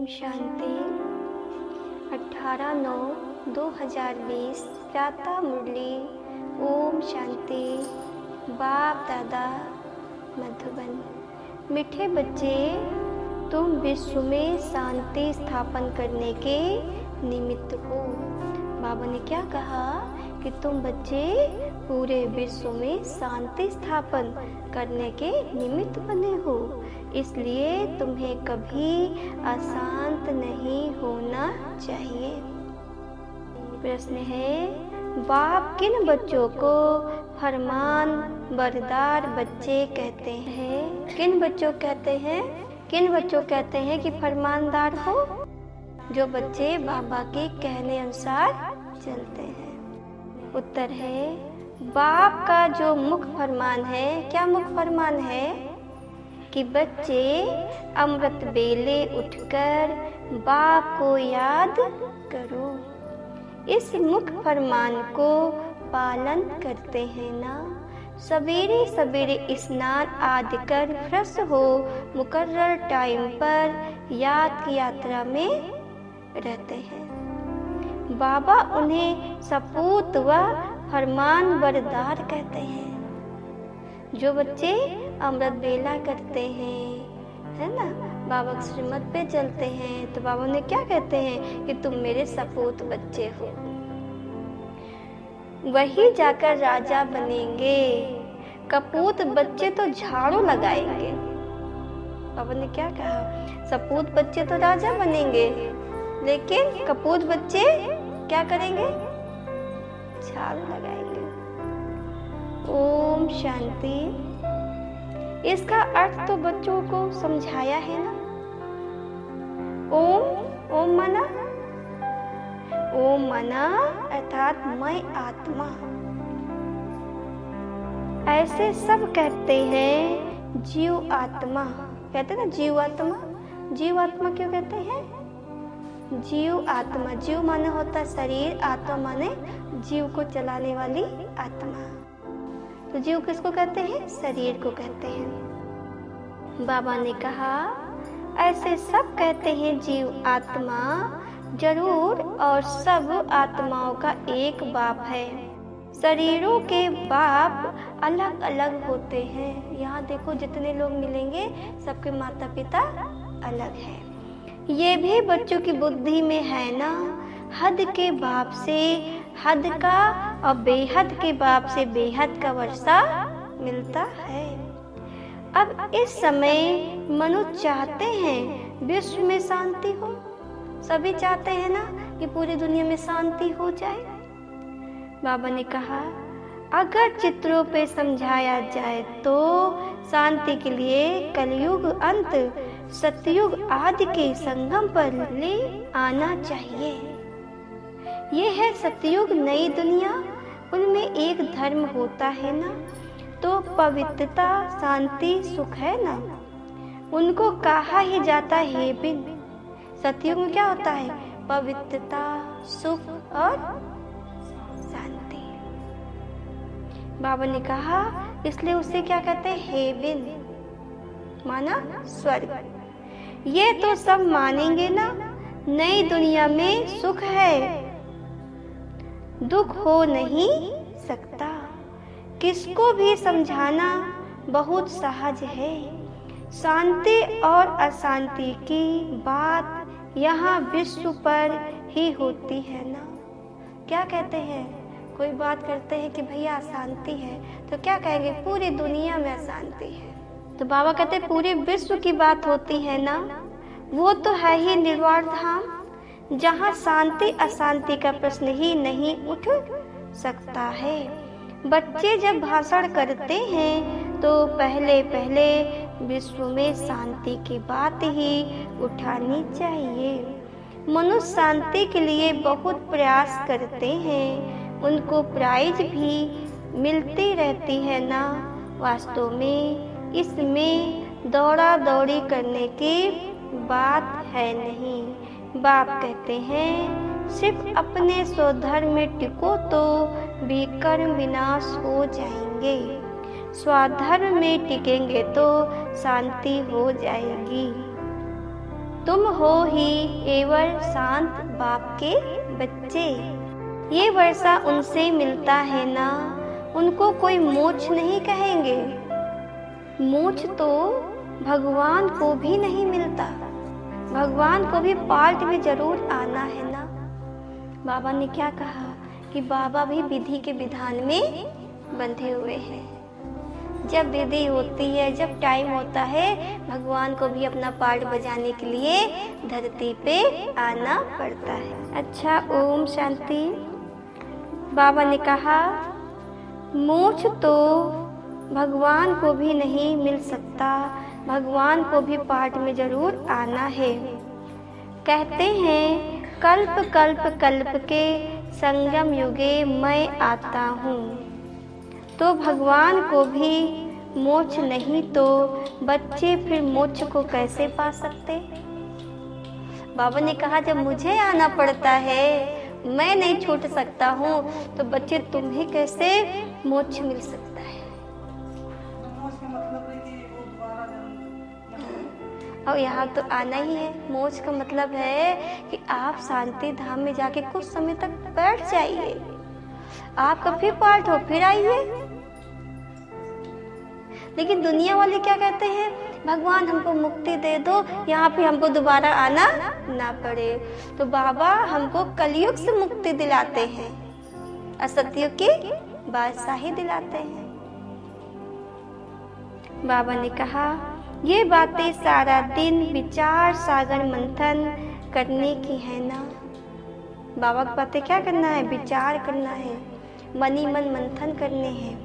शांति। 18/9/2020 प्रातः मुरली। ओम शांति। बाप दादा मधुबन। मीठे बच्चे, तुम विश्व में शांति स्थापन करने के निमित्त हो। बाबा ने क्या कहा कि तुम बच्चे पूरे विश्व में शांति स्थापन करने के निमित्त बने हो, इसलिए तुम्हें कभी अशांत नहीं होना चाहिए। प्रश्न है, बाप किन बच्चों को फरमान बरदार बच्चे कहते हैं? किन बच्चों कहते हैं कि फरमानदार हो? जो बच्चे बाबा के कहने अनुसार चलते हैं। उत्तर है, बाप का जो मुख्य फरमान है, क्या मुख्य फरमान है? कि बच्चे अमृत बेले उठकर बाप को याद करो। इस मुख्य फरमान को पालन करते हैं ना? सवेरे सवेरे स्नान आदि कर फ्रेश हो मुकर्रर टाइम पर याद की यात्रा में रहते हैं। बाबा उन्हें सपूत व फरमान बरदार कहते हैं। जो बच्चे अमृत बेला करते हैं, है ना, बाबा के श्रीमत पे चलते हैं, तो बाबा उन्हें क्या कहते हैं कि तुम मेरे सपूत बच्चे हो। वही जाकर राजा बनेंगे। कपूत बच्चे तो झाड़ू लगाएंगे। बाबा ने क्या कहा? सपूत बच्चे तो राजा बनेंगे, लेकिन कपूत बच्चे क्या करेंगे? झाड़ू लगाएंगे। ओम शांति। इसका अर्थ तो बच्चों को समझाया है ना। ओम मना अर्थात मैं आत्मा। ऐसे सब कहते हैं जीव आत्मा। कहते हैं ना जीव आत्मा। जीव आत्मा क्यों कहते हैं? जीव आत्मा, जीव माने होता है शरीर, आत्मा माने जीव को चलाने वाली आत्मा। तो जीव किसको कहते हैं? शरीर को कहते हैं। बाबा ने कहा, ऐसे सब कहते हैं जीव आत्मा जरूर, और सब आत्माओं का एक बाप है। शरीरों के बाप अलग अलग होते हैं। यहाँ देखो जितने लोग मिलेंगे सबके माता पिता अलग हैं। ये भी बच्चों की बुद्धि में है ना। हद के बाप से हद का और बेहद के बाप से बेहद का वर्षा मिलता है। अब इस समय मनुष्य चाहते हैं विश्व में शांति हो। सभी चाहते हैं ना कि पूरी दुनिया में शांति हो जाए। बाबा ने कहा, अगर चित्रों पे समझाया जाए तो शांति के लिए कलयुग अंत सतयुग आदि के संगम पर ले आना चाहिए। ये है सतयुग नई दुनिया, उनमें एक धर्म होता है ना, तो पवित्रता शांति सुख है ना, उनको कहा ही जाता है बिन। सतयुग में क्या होता है? पवित्रता सुख और शांति। बाबा ने कहा, इसलिए उसे क्या कहते हैं? हेवन माना स्वर्ग। ये तो सब मानेंगे ना, नई दुनिया में सुख है, दुख हो नहीं सकता। किसको भी समझाना बहुत सहज है। शांति और अशांति की बात यहाँ विश्व पर ही होती है ना। क्या कहते हैं? कोई बात करते हैं कि भैया अशांति है, तो क्या कहेंगे? पूरी दुनिया में अशांति है। तो बाबा कहते हैं पूरे विश्व की बात होती है ना। वो तो है ही निर्वाण धाम, जहाँ शांति अशांति का प्रश्न ही नहीं उठ सकता है। बच्चे जब भाषण करते हैं तो पहले पहले विश्व में शांति की बात ही उठानी चाहिए। मनुष्य शांति के लिए बहुत प्रयास करते हैं, उनको प्राइज भी मिलती रहती है ना। वास्तव में इसमें दौड़ा दौड़ी करने की बात है नहीं। बाप कहते हैं, सिर्फ अपने स्वधर्म में टिको तो विकर्म विनाश हो जाएंगे। स्वधर्म में टिकेंगे तो शांति हो जाएगी। तुम हो ही एवर शांत बाप के बच्चे। ये वर्षा उनसे मिलता है ना, उनको कोई मोक्ष नहीं कहेंगे। मोक्ष तो भगवान को भी नहीं मिलता, भगवान को भी पार्ट में जरूर आना है ना। बाबा ने क्या कहा कि बाबा भी विधि के विधान में बंधे हुए हैं। जब विधि होती है, जब टाइम होता है, भगवान को भी अपना पार्ट बजाने के लिए धरती पे आना पड़ता है। अच्छा, ओम शांति। बाबा ने कहा मोक्ष तो भगवान को भी नहीं मिल सकता, भगवान को भी पार्ट में जरूर आना है। कहते हैं कल्प कल्प कल्प के संगम युगे मैं आता हूँ। तो भगवान को भी मोक्ष नहीं तो बच्चे फिर मोक्ष को कैसे पा सकते। बाबा ने कहा जब मुझे आना पड़ता है, मैं नहीं छूट सकता हूँ, तो बच्चे तुम्हें कैसे मोक्ष मिल सकता है। और यहाँ तो आना ही है। मोक्ष का मतलब है कि आप शांति धाम में जाके कुछ समय तक बैठ जाइए, आपका फिर पार्ट हो, फिर आइए। लेकिन दुनिया वाले क्या कहते हैं, भगवान हमको मुक्ति दे दो, यहाँ पे हमको दोबारा आना ना पड़े। तो बाबा हमको कलयुग से मुक्ति दिलाते हैं, असत्युग की बादशाही दिलाते हैं। बाबा ने कहा ये बातें सारा दिन विचार सागर मंथन करने की है ना। बाबा की बातें क्या करना है, विचार करना है, मनी मन मंथन करने हैं।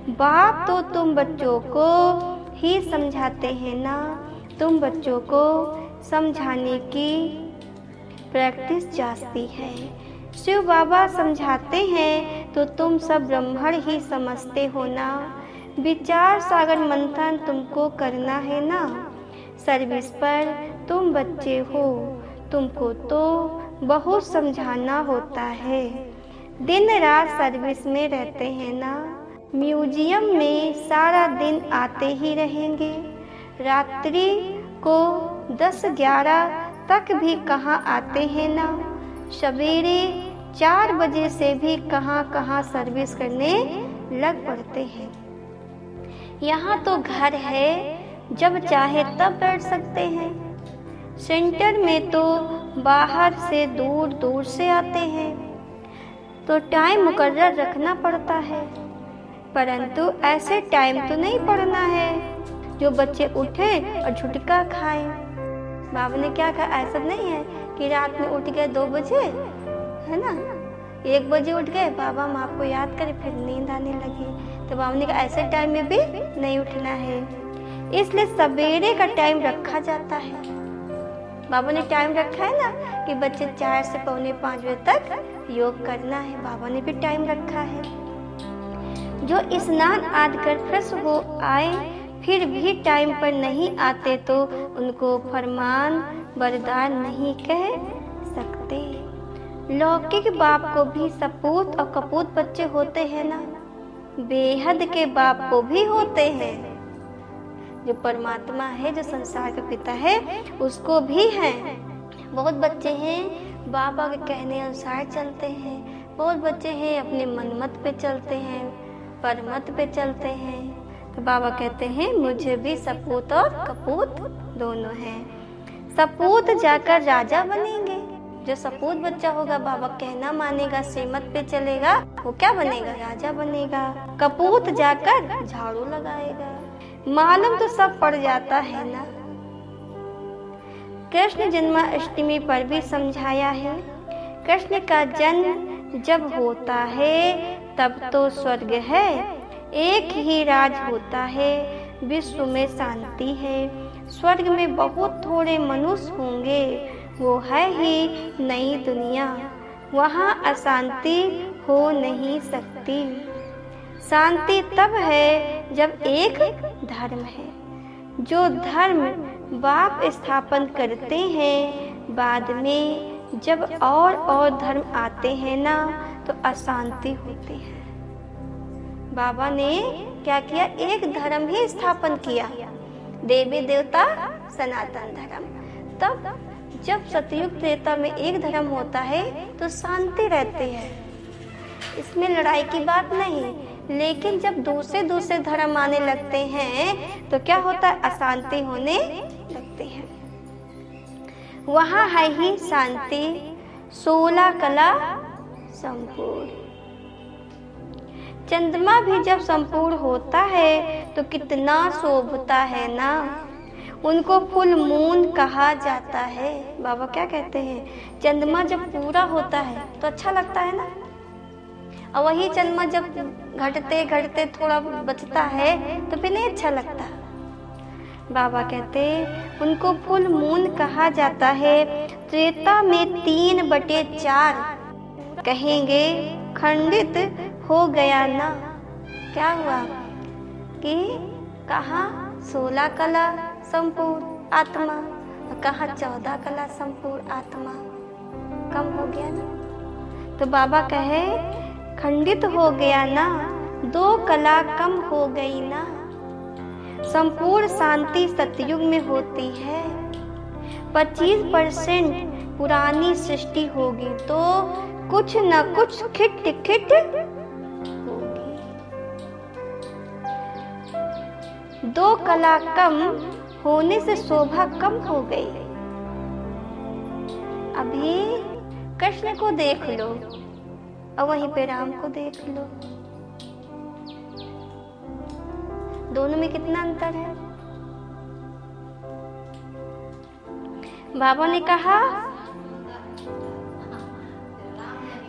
बाप तो तुम बच्चों को ही समझाते हैं ना, तुम बच्चों को समझाने की प्रैक्टिस जाती है। शिव बाबा समझाते हैं तो तुम सब ब्रह्मण ही समझते हो ना। विचार सागर मंथन तुमको करना है ना। सर्विस पर तुम बच्चे हो, तुमको तो बहुत समझाना होता है। दिन रात सर्विस में रहते हैं ना। म्यूजियम में सारा दिन आते ही रहेंगे, रात्रि को 10-11 तक भी कहाँ आते हैं ना। सवेरे 4 बजे से भी कहाँ सर्विस करने लग पड़ते हैं। यहाँ तो घर है, जब चाहे तब बैठ सकते हैं। सेंटर में तो बाहर से दूर दूर से आते हैं, तो टाइम मुकर्रर रखना पड़ता है। परंतु ऐसे टाइम तो नहीं पढ़ना है जो बच्चे उठे और झुटका खाएं। बाबा ने क्या कहा, ऐसा नहीं है कि रात में उठ गए 2 बजे, है ना, 1 बजे उठ गए, बाबा हम आपको याद करें, फिर नींद आने लगी। तो बाबा ने कहा ऐसे टाइम में भी नहीं उठना है, इसलिए सवेरे का टाइम रखा जाता है। बाबा ने टाइम रखा है ना कि बच्चे 4 से पौने 5 बजे तक योग करना है। बाबा ने भी टाइम रखा है। जो स्नान आदि कर फ्रेश हो आए फिर भी टाइम पर नहीं आते तो उनको फरमान बरदार नहीं कह सकते। लौकिक बाप को भी सपूत और कपूत बच्चे होते हैं ना, बेहद के बाप को भी होते हैं। जो परमात्मा है, जो संसार का पिता है, उसको भी हैं। बहुत बच्चे हैं बाबा के कहने अनुसार चलते हैं, बहुत बच्चे हैं अपने मनमत पे चलते हैं, परमत पे चलते हैं। तो बाबा कहते हैं मुझे भी सपूत और कपूत दोनों हैं। सपूत जाकर राजा बनेंगे। जो सपूत बच्चा होगा, बाबा कहना मानेगा, श्रीमत पे चलेगा, वो क्या बनेगा, राजा बनेगा। कपूत जाकर झाड़ू लगाएगा। मालूम तो सब पड़ जाता है ना। कृष्ण जन्माष्टमी पर भी समझाया है, कृष्ण का जन्म जब होता है तब तो स्वर्ग है, एक ही राज होता है, विश्व में शांति है। स्वर्ग में बहुत थोड़े मनुष्य होंगे, वो है ही नई दुनिया, वहाँ अशांति हो नहीं सकती। शांति तब है जब एक धर्म है। जो धर्म बाप स्थापन करते हैं, बाद में जब और धर्म आते हैं ना, तो अशांति होती है। बाबा ने क्या किया, एक धर्म ही स्थापन किया, देवी देवता सनातन धर्म, तब जब सतयुग त्रेता में एक धर्म होता है तो शांति रहती है, इसमें लड़ाई की बात नहीं। लेकिन जब दूसरे धर्म आने लगते हैं तो क्या होता है, अशांति होने लगती है। वहाँ है ही शांति 16 कला संपूर्ण। चंद्रमा भी जब संपूर्ण होता है तो कितना शोभता है ना, उनको फुल मून कहा जाता है। बाबा क्या कहते हैं, चंद्रमा जब पूरा होता है तो अच्छा लगता है ना, और वही चंद्रमा जब घटते घटते थोड़ा बचता है तो फिर नहीं अच्छा लगता। बाबा कहते उनको फुल मून कहा जाता है। त्रेता में 3/4 कहेंगे खंडित हो गया ना। क्या हुआ कि कहाँ 16 कला संपूर्ण आत्मा, कहाँ 14 कला संपूर्ण आत्मा, कम हो गया ना। तो बाबा कहे खंडित हो गया ना, 2 कला कम हो गई ना। संपूर्ण शांति सतयुग में होती है। 25% पुरानी सृष्टि होगी तो कुछ न कुछ खिट खिट होगी। 2 कला कम होने से शोभा कम हो गई। अभी कृष्ण को देख लो और वहीं पे राम को देख लो, दोनों में कितना अंतर है। बाबा ने कहा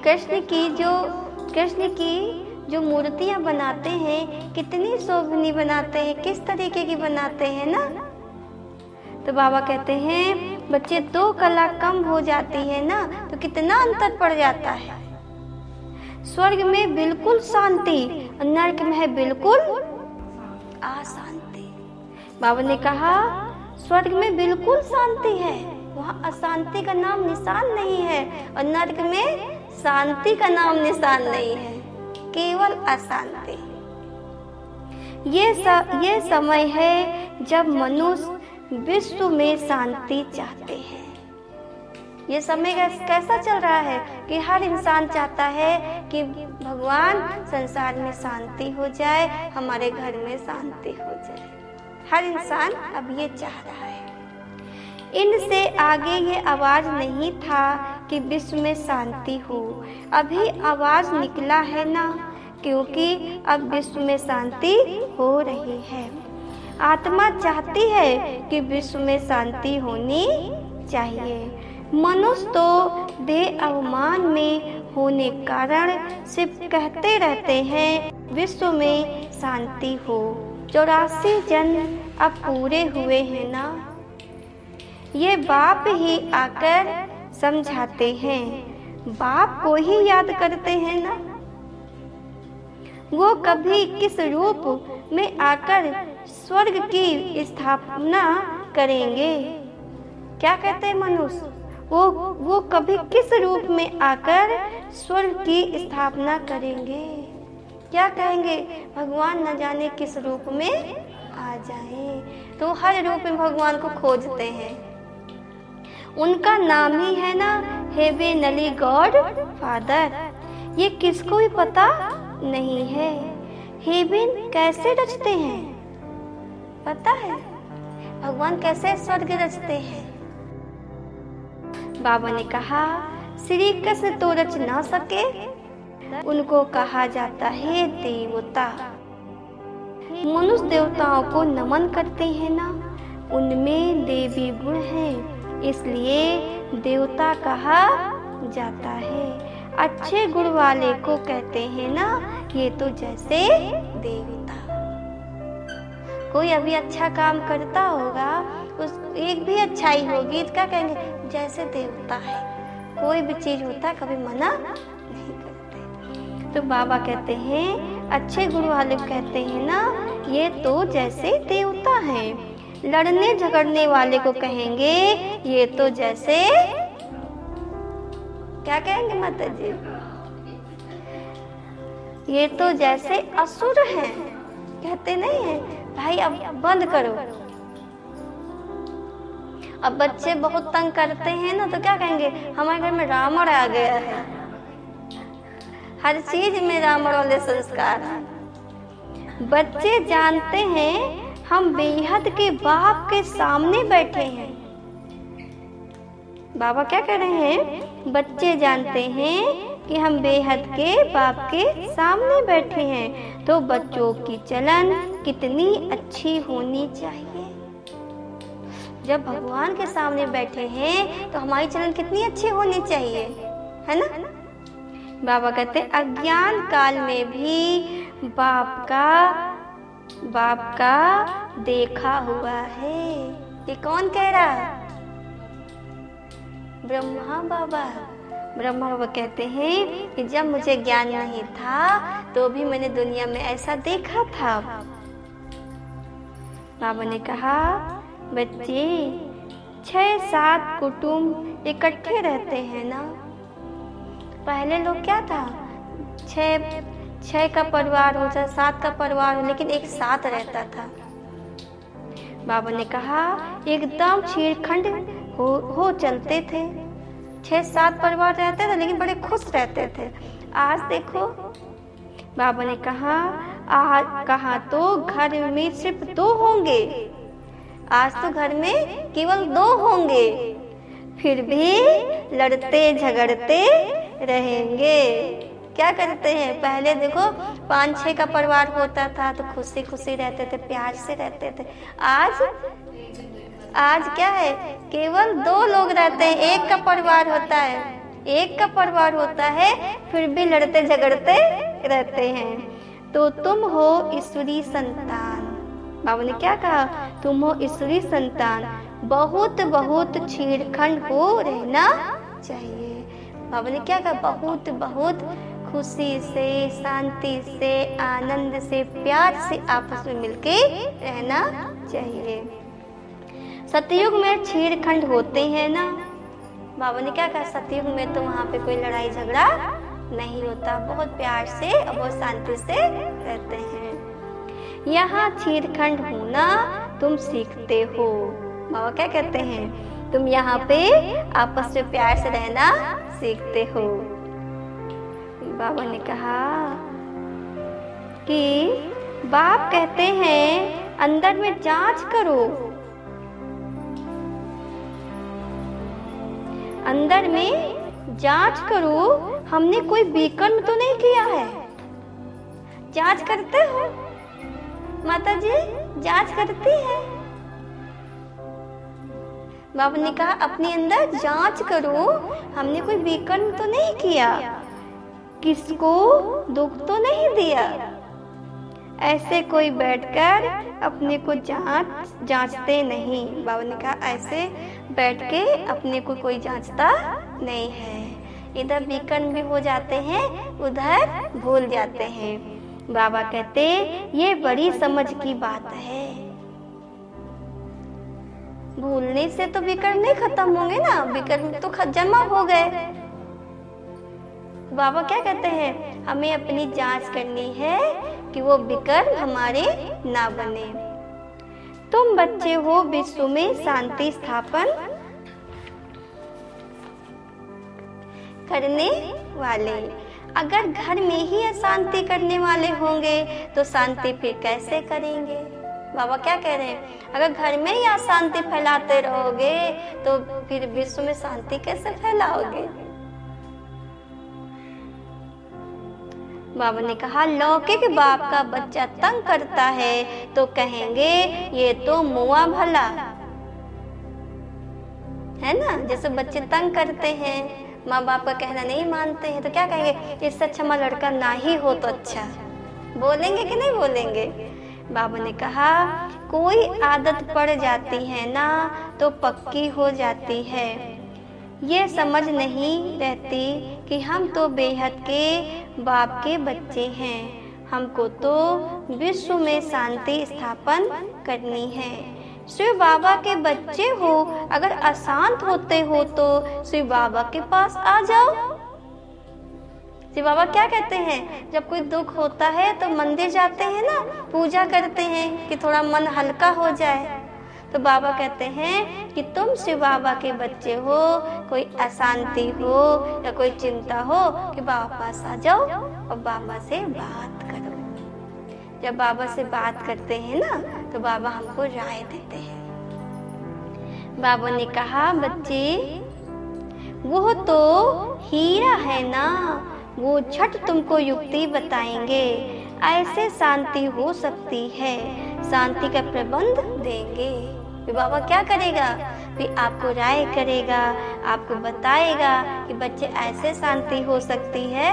कृष्ण की जो मूर्तियां बनाते हैं कितनी शोभनी बनाते हैं, किस तरीके की बनाते हैं ना। तो बाबा कहते हैं बच्चे 2 कला कम हो जाती है ना तो कितना अंतर पड़ जाता है। स्वर्ग में बिल्कुल शांति और नरक में है बिल्कुल अशांति। बाबा ने कहा स्वर्ग में बिल्कुल शांति है, वहाँ अशांति का नाम निशान नहीं है, और नरक में शांति का नाम निशान नहीं है, केवल अशांति। ये समय है जब मनुष्य विश्व में शांति चाहते हैं। ये समय कैसा चल रहा है कि हर इंसान चाहता है कि भगवान संसार में शांति हो जाए, हमारे घर में शांति हो जाए। हर इंसान अब ये चाह रहा है। इनसे आगे ये आवाज नहीं था कि विश्व में शांति हो, अभी आवाज निकला है ना, क्योंकि अब विश्व में शांति हो रही है। आत्मा चाहती है कि विश्व में शांति होनी चाहिए। मनुष्य तो देह अवमान में होने कारण सिर्फ कहते रहते हैं विश्व में शांति हो। 84 जन्म अब पूरे हुए हैं ना, ये बाप ही आकर समझाते हैं, बाप को ही याद करते हैं ना। वो कभी किस रूप में आकर स्वर्ग की स्थापना करेंगे। क्या कहते हैं मनुष्य, वो कभी किस रूप में आकर स्वर्ग की स्थापना करेंगे। क्या कहेंगे, भगवान न जाने किस रूप में आ जाए। तो हर रूप में भगवान को खोजते हैं। उनका नाम ही है ना हेवेनली गॉड फादर। ये किसको भी पता नहीं है। हेवन कैसे रचते हैं पता है, भगवान कैसे स्वर्ग रचते हैं। बाबा ने कहा श्री कृष्ण तो रच ना सके, उनको कहा जाता है देवता। मनुष्य देवताओं को नमन करते हैं ना, उनमें देवी गुण है, इसलिए देवता कहा जाता है। अच्छे गुण वाले को कहते हैं ना, ये तो जैसे देवता। कोई अभी अच्छा काम करता होगा, उस एक भी अच्छाई होगी तो क्या कहेंगे, जैसे देवता है। कोई भी चीज होता कभी मना नहीं करते। तो बाबा कहते हैं अच्छे गुण वाले कहते हैं ना, ये तो जैसे देवता है। लड़ने झगड़ने वाले को कहेंगे ये तो जैसे, क्या कहेंगे माता जी, ये तो जैसे असुर हैं। कहते नहीं है भाई अब बंद करो। अब बच्चे बहुत तंग करते हैं ना, तो क्या कहेंगे, हमारे घर में रावण आ गया है, हर चीज में रावण वाले संस्कार हैं। बच्चे जानते हैं हम बेहद के बाप के सामने बैठे हैं। बाबा क्या कह रहे हैं, बच्चे जानते हैं कि हम बेहद के बाप के सामने बैठे हैं, तो बच्चों की चलन कितनी अच्छी होनी चाहिए। जब भगवान के सामने बैठे हैं तो हमारी चलन कितनी अच्छी होनी चाहिए, है ना। बाबा कहते अज्ञान काल में भी बाप का देखा हुआ है। ये कौन कह रहा है, ब्रह्मा बाबा। ब्रह्मा बाबा कहते हैं कि जब मुझे ज्ञान नहीं था तो भी मैंने दुनिया में ऐसा देखा था। बाबा ने कहा बच्चे 6-7 कुटुंब इकट्ठे रहते हैं ना। पहले लोग क्या था, 6 का परिवार हो चाहे 7 का परिवार हो, लेकिन एक साथ रहता था। बाबा ने कहा एकदम छेड़खंड हो चलते थे, 6-7 परिवार रहते थे लेकिन बड़े खुश रहते थे। आज देखो, बाबा ने कहा तो घर में सिर्फ 2 होंगे। आज तो घर में केवल 2 होंगे, फिर भी लड़ते झगड़ते रहेंगे। क्या करते हैं, पहले देखो 5-6 का परिवार होता था तो खुशी खुशी रहते थे, प्यार से रहते थे। आज क्या है, केवल 2 लोग रहते हैं, 1 का परिवार होता है, फिर भी लड़ते झगड़ते रहते हैं। तो तुम हो ईश्वरी संतान। बाबा ने क्या कहा, तुम हो ईश्वरी संतान, बहुत बहुत छेड़खंड हो रहना चाहिए। बाबा ने क्या कहा, बहुत बहुत खुशी से, शांति से, आनंद से, प्यार से आपस में मिलके रहना चाहिए। सतयुग में छेड़खंड होते हैं ना। बाबा ने क्या कहा, सतयुग में तो वहाँ पे कोई लड़ाई झगड़ा नहीं होता, बहुत प्यार से और बहुत शांति से रहते हैं। यहाँ छेड़खंड होना तुम सीखते हो। बाबा क्या कहते हैं, तुम यहाँ पे आपस में प्यार से रहना सीखते हो। बाबा ने कहा कि बाप कहते हैं अंदर में जांच करो, अंदर में जांच करो, हमने कोई विकर्म तो नहीं किया है। जांच करते हो माता जी, जांच करती है। बाबा ने कहा अपने अंदर जांच करो, हमने कोई विकर्म तो नहीं किया, किसको दुख तो नहीं दिया। ऐसे कोई बैठकर अपने को जांचते नहीं। बाबा ने कहा ऐसे बैठ के अपने को कोई जांचता नहीं है। इधर विकर्म भी हो जाते हैं, उधर भूल जाते हैं। बाबा कहते ये बड़ी समझ की बात है। भूलने से तो विकर्म नहीं खत्म होंगे ना, विकर्म तो जमा हो गए। बाबा क्या कहते हैं, हमें अपनी जांच करनी है कि वो विकर्म हमारे ना बने। तुम बच्चे हो विश्व में शांति स्थापन करने वाले। अगर घर में ही अशांति करने वाले होंगे तो शांति फिर कैसे करेंगे। बाबा क्या कह रहे हैं, अगर घर में ही अशांति फैलाते रहोगे तो फिर विश्व में शांति कैसे फैलाओगे। बाबा ने कहा लौकिक बाप का बच्चा तंग करता है तो कहेंगे ये तो मुआ भला है ना। जैसे बच्चे तंग करते हैं, माँ बाप का कहना नहीं मानते हैं तो क्या कहेंगे, इससे अच्छा हमारा लड़का ना ही हो तो अच्छा। बोलेंगे कि नहीं बोलेंगे। बाबा ने कहा कोई आदत पड़ जाती है ना तो पक्की हो जाती है। ये समझ नहीं रहती कि हम तो बेहद के बाप के बच्चे हैं, हमको तो विश्व में शांति स्थापन करनी है। शिव बाबा के बच्चे हो, अगर अशांत होते हो तो शिव बाबा के पास आ जाओ। शिव बाबा क्या कहते हैं, जब कोई दुख होता है तो मंदिर जाते हैं ना, पूजा करते हैं कि थोड़ा मन हल्का हो जाए। तो बाबा कहते हैं कि तुम शिव बाबा के बच्चे हो, कोई अशांति हो या कोई चिंता हो कि बाबा पास आ जाओ और बाबा से बात करो। जब बाबा से बात करते हैं ना तो बाबा हमको राय देते हैं। बाबा ने कहा, बच्चे वो तो हीरा है ना, वो झट तुमको युक्ति बताएंगे, ऐसे शांति हो सकती है, शांति का प्रबंध देंगे। फिर बाबा क्या करेगा, फिर आपको राय करेगा, आपको बताएगा कि बच्चे ऐसे शांति हो सकती है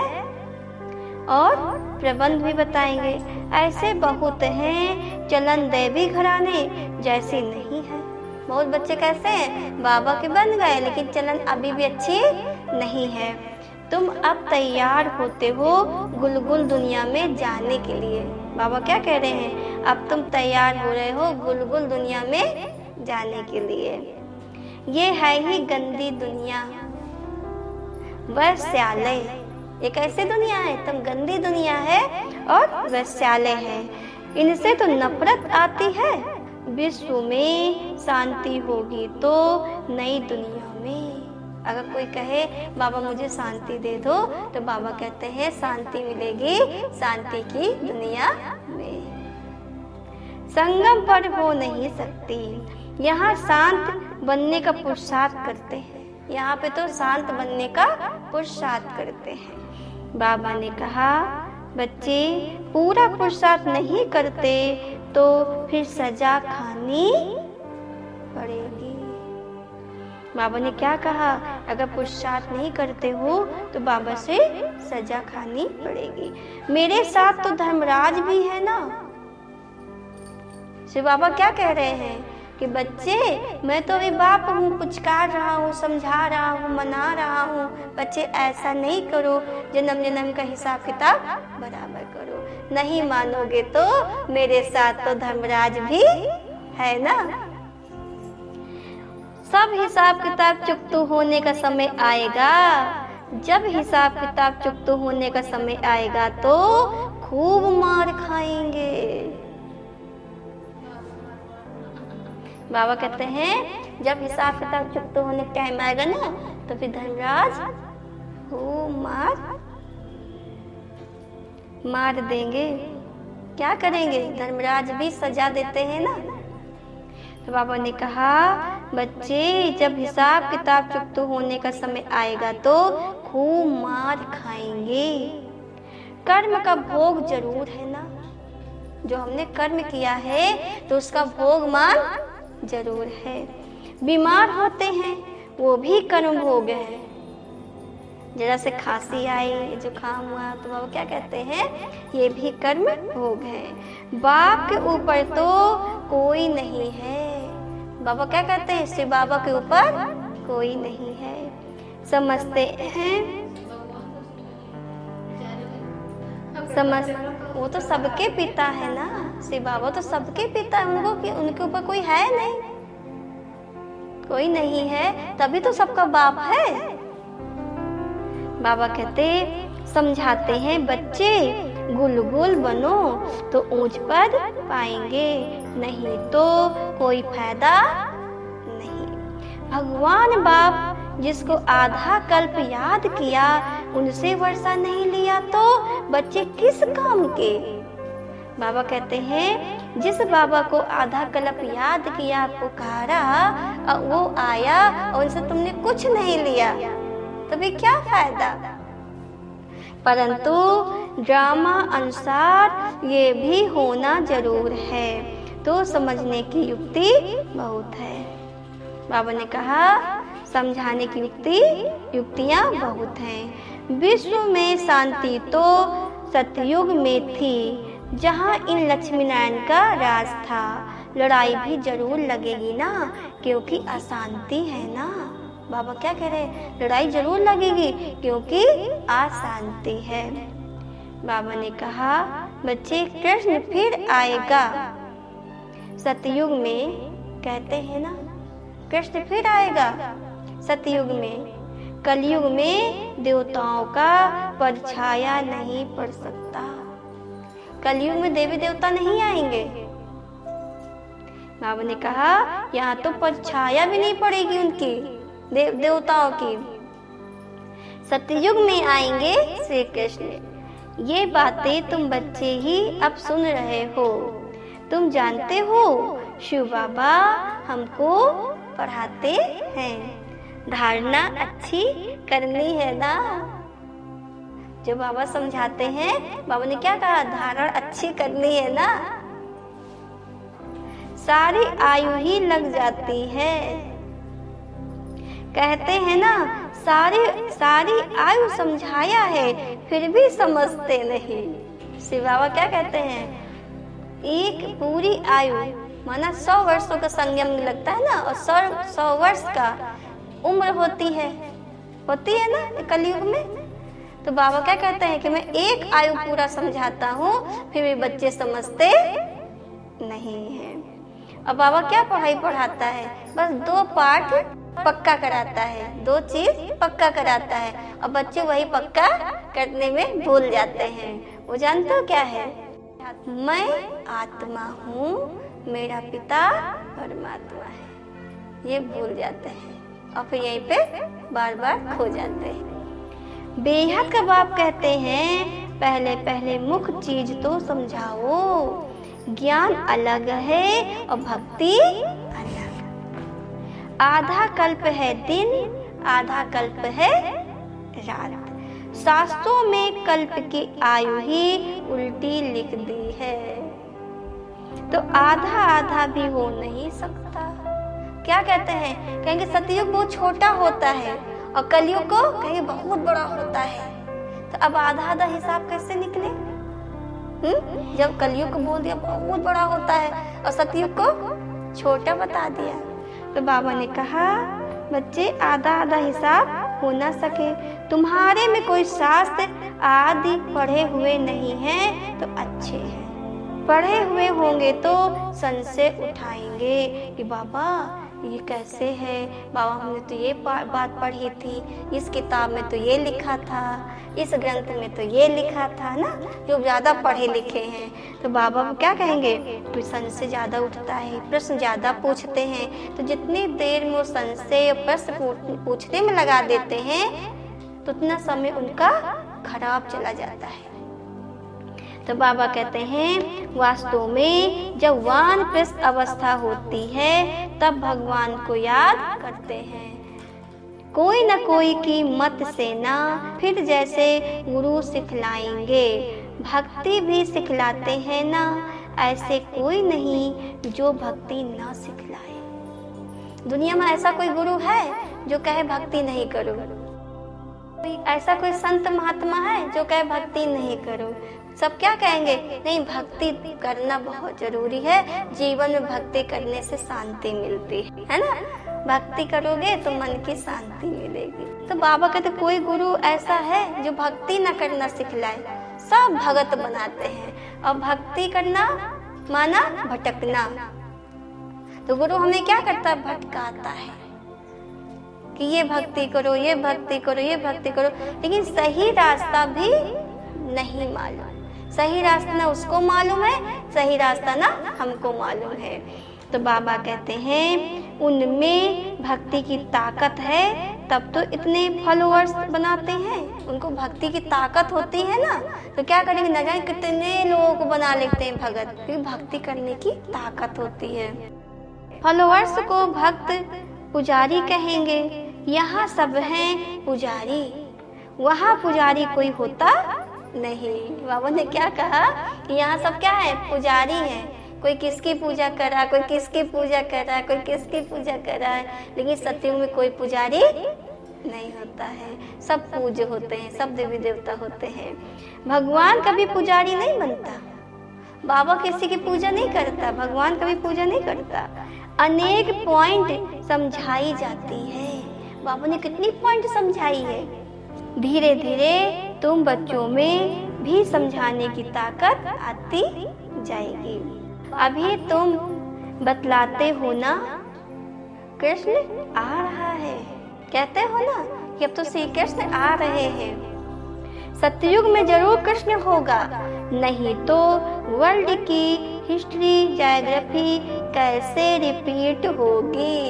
और प्रबंध भी बताएंगे। ऐसे बहुत हैं चलन देवी घराने जैसे नहीं है। बहुत बच्चे कैसे हैं, बाबा के बन गए लेकिन चलन अभी भी अच्छी नहीं है। तुम अब तैयार होते हो गुलगुल दुनिया में जाने के लिए। बाबा क्या कह रहे हैं, अब तुम तैयार हो रहे हो गुलगुल दुनिया में जाने के लिए। ये है ही गंदी दुनिया, वैश्यालय। ये कैसी दुनिया है, तुम गंदी दुनिया है और वैश्यालय है, इनसे तो नफरत आती है। विश्व में शांति होगी तो नई दुनिया में। अगर कोई कहे बाबा मुझे शांति दे दो तो बाबा कहते हैं शांति मिलेगी शांति की दुनिया में। संगम पर हो नहीं सकती, यहाँ शांत बनने का पुरुषार्थ करते हैं। यहाँ पे तो शांत बनने का पुरुषार्थ करते हैं। बाबा ने कहा, बच्चे पूरा पुरुषार्थ नहीं करते तो फिर सजा खानी पड़ेगी। बाबा ने क्या कहा, अगर पुरुषार्थ नहीं करते हो तो बाबा से सजा खानी पड़ेगी। मेरे साथ तो धर्मराज भी है ना। शिव बाबा क्या कह रहे हैं कि बच्चे मैं तो अभी बाप हूँ, पुचकार रहा हूँ, समझा रहा हूँ, मना रहा हूँ, बच्चे ऐसा नहीं करो, जन्म जन्म का हिसाब किताब बराबर करो। नहीं मानोगे तो मेरे साथ तो धर्मराज भी है ना। सब हिसाब किताब चुकता होने का समय आएगा। जब हिसाब किताब चुकता होने का समय आएगा तो खूब मार खाएंगे। बाबा कहते हैं जब हिसाब किताब चुकता होने का टाइम आएगा ना तो फिर धर्मराज खूब मार देंगे। क्या करेंगे, धर्मराज भी सजा देते हैं ना। तो बाबा ने कहा, बच्चे जब हिसाब किताब चुकता होने का समय आएगा तो खूब मार खाएंगे। कर्म का भोग जरूर है ना, जो हमने कर्म किया है तो उसका भोग मान जरूर है। बीमार होते हैं वो भी कर्म भोग है। जरा से खांसी आई, जुकाम हुआ तो बाबा क्या कहते हैं, ये भी कर्म भोग है। बाप के ऊपर तो कोई नहीं है। बाबा क्या कहते हैं, शिव बाबा के ऊपर कोई नहीं है। समझते हैं, वो तो सबके पिता है ना, शिव बाबा तो सबके पिता है। उनके ऊपर कोई है नहीं, कोई नहीं है, तभी तो सबका बाप है। बाबा कहते समझाते हैं, बच्चे गुलगुल बनो तो ऊंच पद पाएंगे, नहीं तो कोई फायदा नहीं। भगवान बाप जिसको आधा कल्प याद किया उनसे वर्षा नहीं लिया तो बच्चे किस काम के। बाबा कहते हैं जिस बाबा को आधा कल्प याद किया, पुकारा, वो आया और उनसे तुमने कुछ नहीं लिया तो भी क्या फायदा। परंतु ड्रामा अनुसार ये भी होना जरूर है, तो समझने की युक्ति बहुत है। बाबा ने कहा समझाने की युक्तियां बहुत हैं। विश्व में शांति तो सतयुग में थी, जहां इन लक्ष्मी नारायण का राज था। लड़ाई भी जरूर लगेगी ना, क्योंकि अशांति है ना। बाबा क्या कह रहे हैं, लड़ाई जरूर लगेगी क्योंकि अशांति है। बाबा ने कहा बच्चे कृष्ण फिर आएगा। सतयुग में कहते हैं ना, कृष्ण फिर आएगा सतयुग में। कलयुग में देवताओं का परछाया नहीं पड़ सकता। कलयुग में देवी देवता नहीं आएंगे। बाबा ने कहा यहाँ तो परछाया भी नहीं पड़ेगी उनकी देवताओं की। सतयुग में आएंगे श्री कृष्ण। ये बातें तुम बच्चे ही अब सुन रहे हो। तुम जानते हो शिव बाबा हमको पढ़ाते हैं, धारणा अच्छी करनी है ना। जो बाबा समझाते हैं, बाबा ने क्या कहा, धारणा अच्छी करनी है ना। सारी आयु ही लग जाती है, कहते हैं ना, सारी आयु समझाया है फिर भी समझते नहीं। शिव बाबा क्या कहते हैं, एक पूरी आयु माना 100 वर्षों का संयम लगता है ना, और 100 वर्ष का उम्र होती है ना कलयुग में। तो बाबा क्या कहते हैं कि मैं एक आयु पूरा समझाता हूँ फिर भी बच्चे समझते नहीं है। अब बाबा क्या पढ़ाई पढ़ाता है, बस 2 पाठ पक्का कराता है, 2 चीज पक्का कराता है, और बच्चे वही पक्का करने में भूल जाते हैं। वो जानते हो क्या है, मैं आत्मा हूँ, मेरा पिता परमात्मा है, ये भूल जाते हैं और फिर यहीं पे बार बार खो जाते हैं। बेहद का बाप कहते हैं पहले पहले मुख्य चीज तो समझाओ, ज्ञान अलग है और भक्ति अलग। आधा कल्प है दिन, आधा कल्प है रात। शास्त्रों में कल्प की आयु ही उल्टी लिख दी है, तो आधा आधा भी हो नहीं सकता। क्या कहते हैं, कहेंगे सतयुग बहुत छोटा होता है और कलयुग को कहेंगे बहुत बड़ा होता है। तो अब आधा आधा हिसाब कैसे निकले? जब कलयुग को बोल दिया बहुत बड़ा होता है और सतयुग को छोटा बता दिया। तो बाबा ने कहा बच्चे आधा आधा हिसाब हो ना सके, तुम्हारे में कोई शास्त्र आदि पढ़े हुए नहीं हैं तो अच्छे हैं, पढ़े हुए होंगे तो संशय उठाएंगे कि बाबा ये कैसे है, बाबा हमने तो ये बात पढ़ी थी, इस किताब में तो ये लिखा था, इस ग्रंथ में तो ये लिखा था ना। जो ज़्यादा पढ़े लिखे हैं तो बाबा क्या कहेंगे, तो संशय ज़्यादा उठता है, प्रश्न ज़्यादा पूछते हैं। तो जितनी देर में वो संशय और प्रश्न पूछने में लगा देते हैं तो उतना समय उनका खराब चला जाता है। तो बाबा कहते हैं वास्तव में जब वानप्रस्थ अवस्था होती है तब भगवान को याद करते हैं, कोई न कोई की मत से ना, फिर जैसे गुरु सिखलाएंगे भक्ति भी सिखलाते हैं ना, ऐसे कोई नहीं जो भक्ति ना सिखलाए। दुनिया में ऐसा कोई गुरु है जो कहे भक्ति नहीं करो? ऐसा कोई संत महात्मा है जो कहे भक्ति नहीं करो? सब क्या कहेंगे, नहीं भक्ति करना बहुत जरूरी है, जीवन में भक्ति करने से शांति मिलती है ना, भक्ति करोगे तो मन की शांति मिलेगी। तो बाबा कहते कोई गुरु ऐसा है जो भक्ति न करना सिखलाए, सब भगत बनाते हैं। और भक्ति करना माना भटकना, तो गुरु हमें क्या करता है, भटकाता है कि ये भक्ति करो, ये भक्ति करो, ये भक्ति करो, लेकिन सही रास्ता भी नहीं मालूम। सही रास्ता ना उसको मालूम है, सही रास्ता ना हमको मालूम है। तो बाबा कहते हैं उनमें भक्ति की ताकत है तब तो इतने फॉलोअर्स बनाते हैं, उनको भक्ति की ताकत होती है ना, तो क्या करेंगे, न जाने कितने लोगों को बना लेते हैं भगत, क्योंकि भक्ति करने की ताकत होती है। फॉलोअर्स को भक्त पुजारी कहेंगे, यहाँ सब हैं पुजारी, वहाँ पुजारी कोई होता नहीं। बाबा ने क्या कहा कि यहाँ सब क्या है, पुजारी हैं, कोई किसकी पूजा कर रहा है, कोई किसकी पूजा कर रहा है, कोई किसकी पूजा कर रहा है, लेकिन सतयुग में कोई पुजारी नहीं होता है, सब पूज्य होते हैं, सब देवी देवता होते हैं। भगवान कभी पुजारी नहीं बनता, बाबा किसी की पूजा नहीं करता, भगवान कभी पूजा नहीं करता। अनेक पॉइंट समझाई जाती है, बाबा ने कितनी पॉइंट समझाई है। धीरे धीरे तुम बच्चों में भी समझाने की ताकत आती जाएगी। अभी तुम बतलाते हो ना कृष्ण आ रहा है, कहते हो ना कि अब तो श्री कृष्ण आ रहे हैं। सतयुग में जरूर कृष्ण होगा, नहीं तो वर्ल्ड की हिस्ट्री, ज्योग्राफी कैसे रिपीट होगी।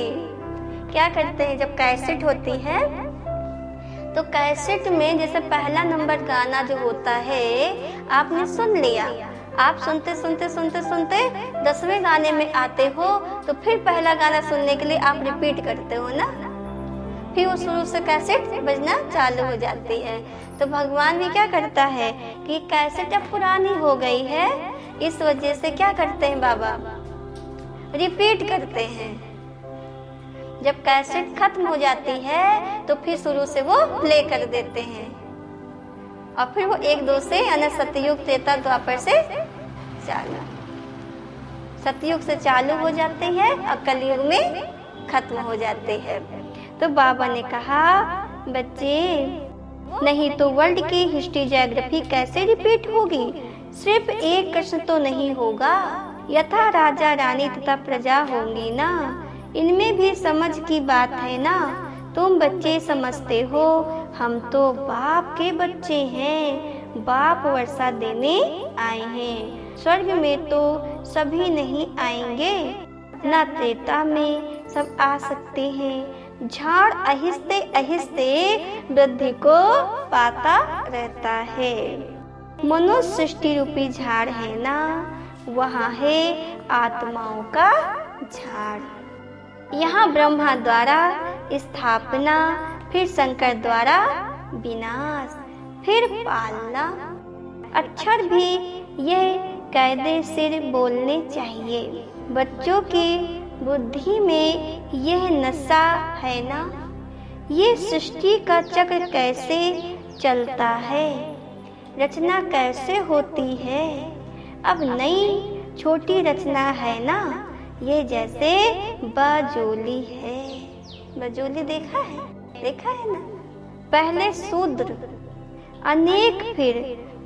क्या करते हैं जब कैसेट होती है तो कैसेट में जैसे पहला नंबर गाना जो होता है आपने सुन लिया, आप सुनते सुनते सुनते सुनते 10वें गाने में आते हो तो फिर पहला गाना सुनने के लिए आप रिपीट करते हो ना, फिर वो शुरू से कैसेट बजना चालू हो जाती है। तो भगवान भी क्या करता है कि कैसेट अब पुरानी हो गई है, इस वजह से क्या करते हैं बाबा, रिपीट करते हैं। जब कैसेट खत्म हो जाती है तो फिर शुरू से वो प्ले कर देते हैं और फिर वो 1-2 से यानी सतयुग त्रेता द्वापर से चालू, सतयुग से चालू हो जाते हैं और कलयुग में खत्म हो जाते हैं। तो बाबा ने कहा बच्चे, नहीं तो वर्ल्ड की हिस्ट्री ज्योग्राफी कैसे रिपीट होगी, सिर्फ एक कृष्ण तो नहीं होगा, यथा राजा रानी तथा प्रजा होंगी ना, इनमें भी समझ की बात है ना। तुम बच्चे समझते हो हम तो बाप के बच्चे हैं, बाप वर्षा देने आए हैं। स्वर्ग में तो सभी नहीं आएंगे, न त्रेता में सब आ सकते हैं। झाड़ आहिस्ते आहिस्ते वृद्धि को पाता रहता है। मनुष्य सृष्टि रूपी झाड़ है ना, वहाँ है आत्माओं का झाड़। यहाँ ब्रह्मा द्वारा स्थापना, फिर शंकर द्वारा विनाश, फिर पालना। अक्षर भी यह कायदे सिर बोलने चाहिए। बच्चों की बुद्धि में यह नशा है ना, ये सृष्टि का चक्र कैसे चलता है, रचना कैसे होती है। अब नई छोटी रचना है ना, ये जैसे बजोली है। बजोली देखा है ना। पहले शूद्र अनेक, फिर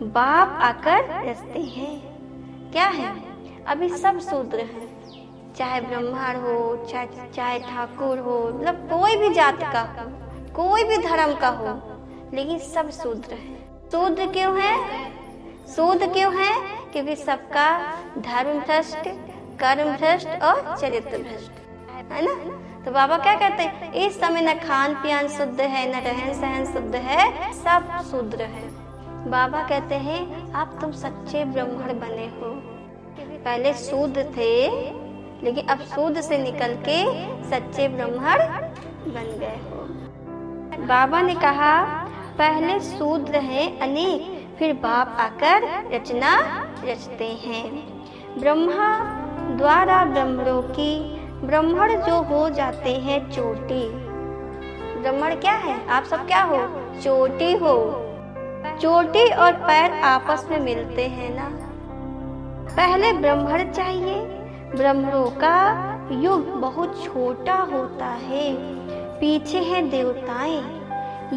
बाप आकर रचते हैं। क्या है, अभी सब शूद्र हैं, चाहे ब्राह्मण हो, चाहे ठाकुर हो, मतलब कोई भी जात का, कोई भी धर्म का हो, लेकिन सब शूद्र है। शूद्र क्यों है? शूद्र क्यों है? क्योंकि सबका धर्म भ्रष्ट, कर्म भ्रष्ट और चरित्र भ्रष्ट है ना। तो बाबा क्या कहते हैं, इस समय न खान पियान शुद्ध है, न रहन सहन शुद्ध है, सब शूद्र है। बाबा कहते हैं आप तुम सच्चे ब्राह्मण बने हो। पहले शूद्र थे, लेकिन अब शूद्र से निकल के सच्चे ब्राह्मण बन गए हो। बाबा ने कहा पहले शूद्र हैं अनेक, फिर बाप आकर रचना रचते हैं। ब्रह्मा द्वारा ब्रह्मणों की, ब्राह्मण जो हो जाते हैं चोटी। ब्राह्मण क्या है, आप सब क्या हो, चोटी हो। चोटी और पैर आपस में मिलते हैं ना। पहले ब्राह्मण चाहिए। ब्राह्मणों का युग बहुत छोटा होता है, पीछे हैं देवताएं।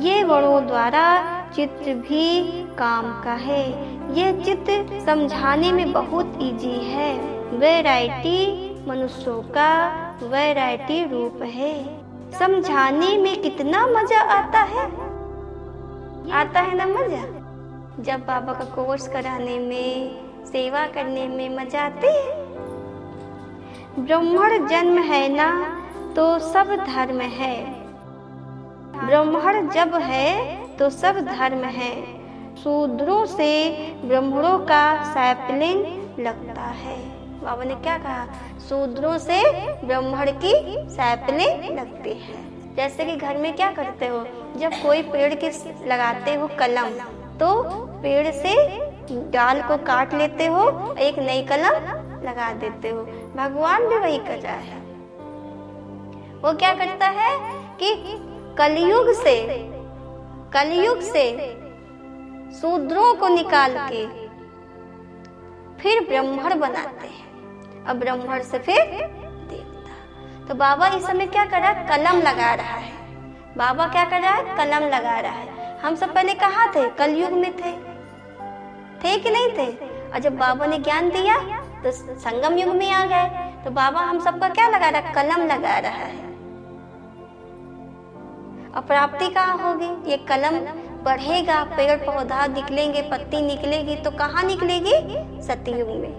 ये वर्णों द्वारा चित्र भी काम का है। ये चित्र समझाने में बहुत इजी है। वैरायटी मनुष्यों का वैरायटी रूप है। समझाने में कितना मजा आता है ना मजा। जब बाबा का कोर्स कराने में, सेवा करने में मजा आती है। ब्राह्मण जन्म है ना तो सब धर्म है। ब्राह्मण जब है तो सब धर्म है। शूद्रों से ब्राह्मणों का सैपलिंग लगता है। बाबा ने क्या कहा, शूद्रों से ब्राह्मण की सैपलिंग लगती है। जैसे कि घर में क्या करते हो, जब कोई पेड़ की लगाते हो कलम, तो पेड़ से डाल को काट लेते हो, एक नई कलम लगा देते हो। भगवान भी वही कर रहा है। वो क्या करता है कि कलयुग से शूद्रों को निकाल के फिर ब्राह्मण बनाते हैं, अब ब्राह्मण से फिर देवता। तो बाबा इस समय क्या कर रहा है, कलम लगा रहा है। बाबा क्या कर रहा है, कलम लगा रहा है। हम सब पहले कहाँ थे, कलयुग में थे कि नहीं थे। और जब बाबा ने ज्ञान दिया तो संगम युग में आ गए। तो बाबा हम सबका क्या लगा रहा है, कलम लगा रहा है। और प्राप्ति कहाँ होगी, ये कलम बढ़ेगा, पेड़ पौधा निकलेंगे, पत्ती निकलेगी, तो कहाँ निकलेगी, सतयुग में।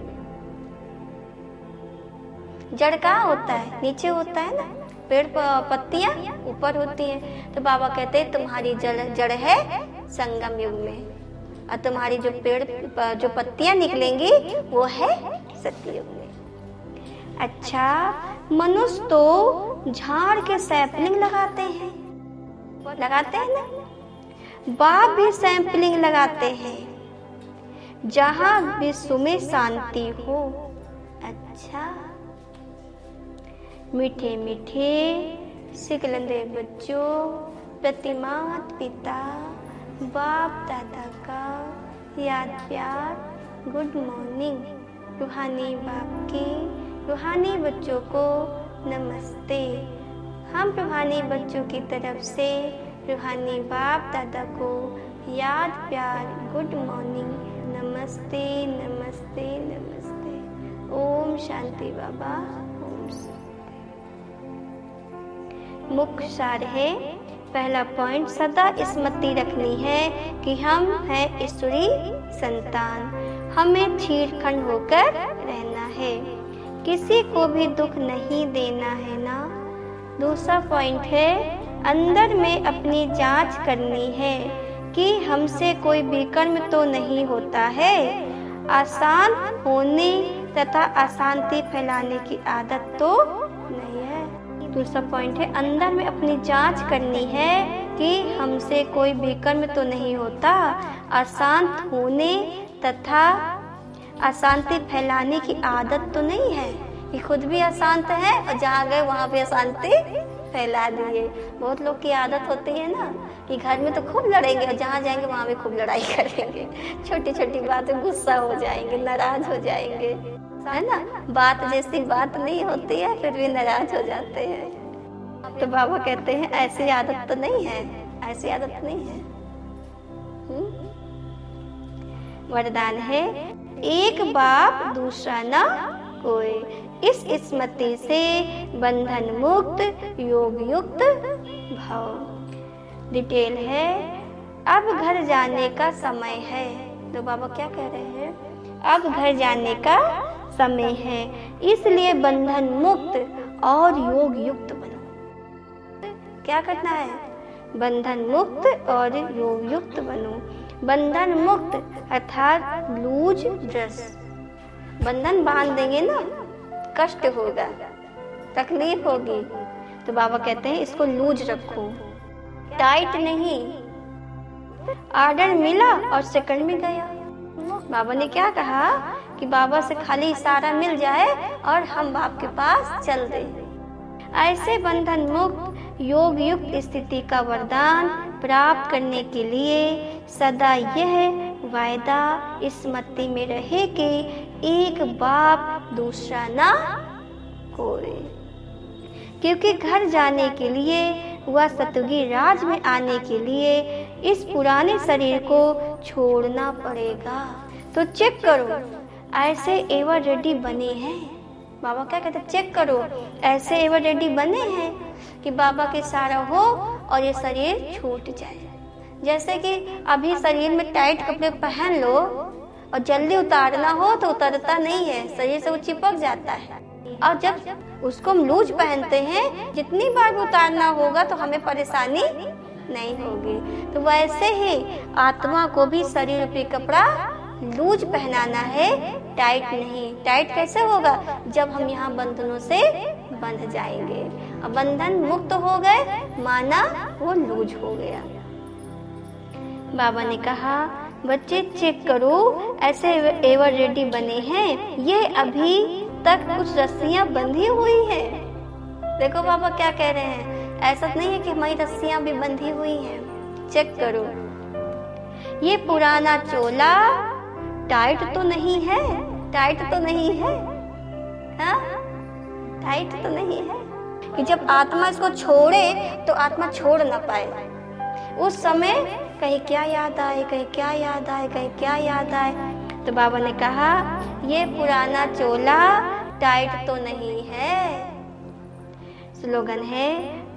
जड़ कहाँ होता है? नीचे होता है ना, पेड़ पत्तियां ऊपर होती हैं। तो बाबा कहते हैं तुम्हारी जड़ है संगम युग में, और तुम्हारी जो जो पत्तियां निकलेंगी वो है सतयुग में। अच्छा, मनुष्य तो झाड़ के सैंपलिंग लगाते हैं ना, बाप भी सैंपलिंग लगाते हैं जहां विश्व में शांति हो। अच्छा, मीठे मीठे सिकलंदे बच्चों प्रतिमात पिता बाप दादा का याद प्यार गुड मॉर्निंग। रूहानी बाप के रूहानी बच्चों को नमस्ते। हम रूहानी बच्चों की तरफ से रूहानी बाप दादा को याद प्यार गुड मॉर्निंग, नमस्ते नमस्ते नमस्ते। ओम शांति बाबा, ओम शांति। मुख्य सार है, पहला पॉइंट, सदा स्मृति रखनी है कि हम हैं ईश्वरी संतान, हमें छीड़खंड होकर रहना है, किसी को भी दुख नहीं देना है ना। दूसरा पॉइंट है, अंदर में अपनी जांच करनी है कि हमसे कोई विकर्म तो नहीं होता है, अशांत होने तथा अशांति फैलाने की आदत तो नहीं है। दूसरा पॉइंट है, अंदर में अपनी जांच करनी है कि हमसे कोई विकर्म तो नहीं होता, अशांत होने तथा अशांति फैलाने की आदत तो नहीं है, कि खुद भी अशांत है और जहाँ गए वहाँ भी अशांति फैला दिए। बहुत लोग की आदत होती है ना कि घर में तो खूब लड़ेंगे और जहाँ जाएंगे वहाँ भी खूब लड़ाई करेंगे, छोटी छोटी बात में गुस्सा हो जाएंगे, नाराज हो जाएंगे, है ना। बात जैसी बात नहीं होती है फिर भी नाराज हो जाते हैं। तो बाबा कहते हैं ऐसी आदत तो नहीं है, ऐसी आदत नहीं है। वरदान है, एक बाप दूसरा ना कोई, इस स्मृति से बंधन मुक्त योग युक्त भाव। डिटेल है, अब घर जाने का समय है। तो बाबा क्या कह रहे हैं? अब घर जाने का समय है, इसलिए बंधन मुक्त और योग युक्त बनो। क्या करना है? बंधन मुक्त और योग युक्त बनो। बंधन मुक्त अर्थात लूज ड्रेस, बंधन बांध देंगे ना कष्ट होगा, तकलीफ होगी, तो बाबा कहते हैं इसको लूज रखो, टाइट नहीं। ऑर्डर मिला और सेकंड में गया। बाबा ने क्या कहा कि बाबा से खाली इशारा मिल जाए और हम बाप के पास चल दे। ऐसे बंधन मुक्त योग युक्त स्थिति का वरदान प्राप्त करने के लिए सदा यह वायदा स्मृति में रहे कि एक बाप दूसरा ना कोई, क्योंकि घर जाने के लिए व सतयुगी राज में आने के लिए इस पुराने शरीर को छोड़ना पड़ेगा। तो चेक करो ऐसे एवर रेडी बने हैं। बाबा क्या कहते हैं? चेक करो ऐसे एवर रेडी बने हैं कि बाबा के सहारा हो और ये शरीर छूट जाए। जैसे कि अभी शरीर में टाइट कपड़े पहन लो और जल्दी उतारना हो तो उतरता नहीं है, शरीर से वो चिपक जाता है। और जब उसको हम लूज पहनते हैं, जितनी बार भी उतारना होगा तो हमें परेशानी नहीं होगी। तो वैसे ही आत्मा को भी शरीर रूपी कपड़ा लूज पहनाना है, टाइट नहीं। टाइट कैसे होगा? जब हम यहाँ बंधनों से बंध जाएंगे और बंधन मुक्त हो गए, माना वो लूज हो गया। बाबा ने कहा बच्चे चेक करो ऐसे एवर रेडी बने हैं, ये अभी तक कुछ रस्सियां बंधी हुई हैं। देखो बाबा क्या कह रहे हैं, ऐसा नहीं है कि हमारी रस्सियां भी बंधी हुई हैं। चेक करो ये पुराना चोला टाइट तो नहीं है, टाइट तो नहीं है, हाँ? टाइट तो नहीं है कि जब आत्मा इसको छोड़े तो आत्मा छोड़ ना पाए। उस समय कहीं क्या याद आए, कहीं क्या याद आए, कहीं क्या याद आए। तो बाबा ने कहा ये पुराना चोला टाइट तो नहीं है। स्लोगन है,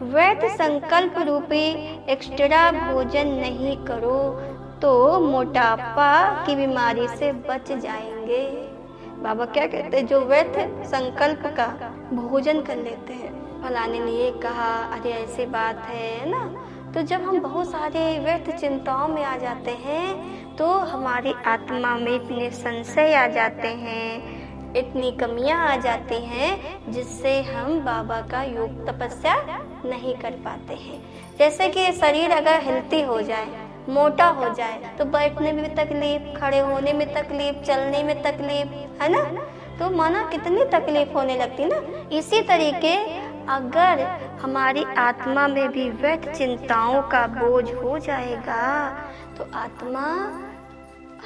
व्यर्थ संकल्प रूपी एक्स्ट्रा भोजन नहीं करो तो मोटापा की बीमारी से बच जाएंगे। बाबा क्या कहते हैं? जो व्यर्थ संकल्प का भोजन कर लेते हैं, फलाने ने ये कहा, अरे ऐसी बात है ना। तो जब हम बहुत सारे व्यर्थ चिंताओं में आ जाते हैं तो हमारी आत्मा में इतने संशय आ जाते हैं, इतनी कमियां आ जाती हैं, जिससे हम बाबा का योग तपस्या नहीं कर पाते हैं। जैसे कि शरीर अगर हेल्थी हो जाए, मोटा हो जाए, तो बैठने में भी तकलीफ, खड़े होने में तकलीफ, चलने में तकलीफ, है ना। तो माना कितनी तकलीफ होने लगती ना। इसी तरीके अगर हमारी आत्मा में भी व्यर्थ चिंताओं का बोझ हो जाएगा तो आत्मा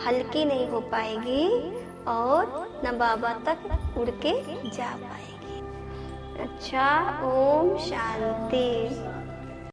हल्की नहीं हो पाएगी और न बाबा तक उड़ के जा पाएगी। अच्छा, ओम शांति।